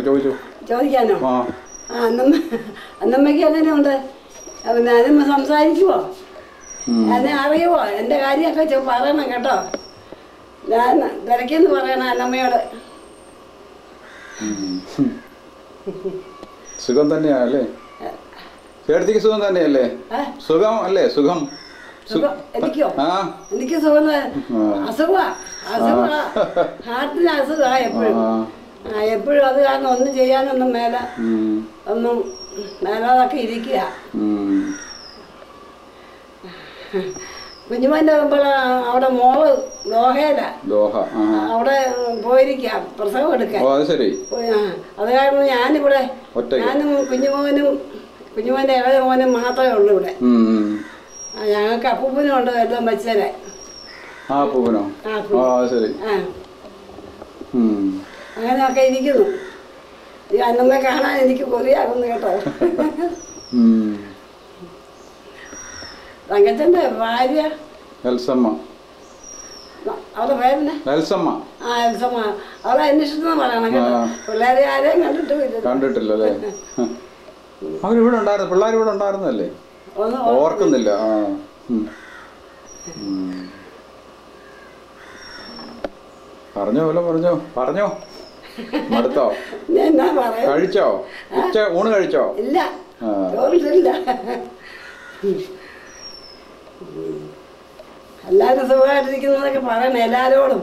ചോദിച്ചു. ചോദിക്കാനോ? ആ അന്നമ്മയ്ക്ക് എങ്ങനെയുണ്ട്? പിന്നെ അന്നമ്മ സംസാരിക്കുവോ? എന്നെ അറിയുമോ? എൻ്റെ കാര്യമൊക്കെ പറയണം കേട്ടോ. ഞാൻ തിരക്കെന്ന് പറയണം അന്നമ്മയോട്. സുഖം തന്നെയാണല്ലേ ചേട്ടത്തിക്ക്? സുഖം തന്നെയല്ലേ? സുഖം അല്ലേ? സുഖം. എനിക്കോ? എനിക്ക് സുഖം. അസുഖമാ ഹാർട്ടിന് അസുഖമാ എപ്പോഴും. എപ്പോഴും അത് കാരണം ഒന്നും ചെയ്യാനൊന്നും മേല, ഒന്നും മേലാതൊക്കെ ഇരിക്കുക. കുഞ്ഞുമോൻ്റെ അവിടെ മോള് ദോഹയില, അവിടെ പോയിരിക്കാം പ്രസവം എടുക്കാൻ. അത് കാരണം ഞാനിവിടെ, ഞാനും കുഞ്ഞുമോൻ്റെ ഇളയ മോനും മാത്രമേ ഉള്ളൂ ഇവിടെ. ഞങ്ങൾക്ക് അപ്പൂപ്പനും ഉണ്ട് എല്ലാം വെച്ചേരെ. അങ്ങനെയൊക്കെ ഇരിക്കുന്നു. ഈ അന്നമ്മയെ കാണാൻ എനിക്ക് കൊതിയാകുന്നു കേട്ടോ. തങ്കച്ചന്റെ ഭാര്യ അവളുടെ പേരെന്നെ എൽസമ്മ. അവളെ അന്വേഷിച്ചെന്ന് പറയണം കേട്ടോ. പിള്ളേരെ ആരെയും കണ്ടിട്ടില്ലല്ലേ? അവരിവിടെ ഉണ്ടായിരുന്നു, പിള്ളേർ ഇവിടെ ഉണ്ടായിരുന്നല്ലേ? ഓർക്കുന്നില്ല. പറഞ്ഞോ മടുത്തോ? കഴിച്ചോ? ഊണ് കഴിച്ചോ? ഇല്ല, ചോദിച്ചില്ല. എല്ലാരും സുഖമായിട്ടിരിക്കുന്നതൊക്കെ പറയണേ എല്ലാരോടും.